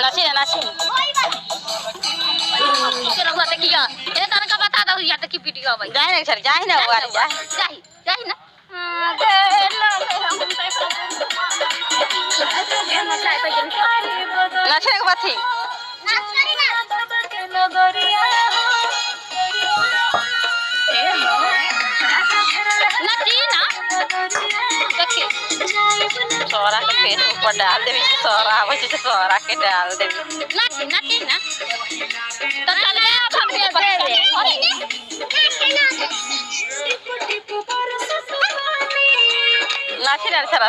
नाची ना नाची चलो हुआ देखी जा ये तन का बता दो यार देखी वीडियो भाई जाए ना सर जाए ना वो जाए ना नाचने के बाद थी नाची ना देखिए सोरा के फेसबुक पर डाल दे सोरा वैसे से सोरा के डाल दे नाची नाची ना तो चल गया भाग दे नाची ना सर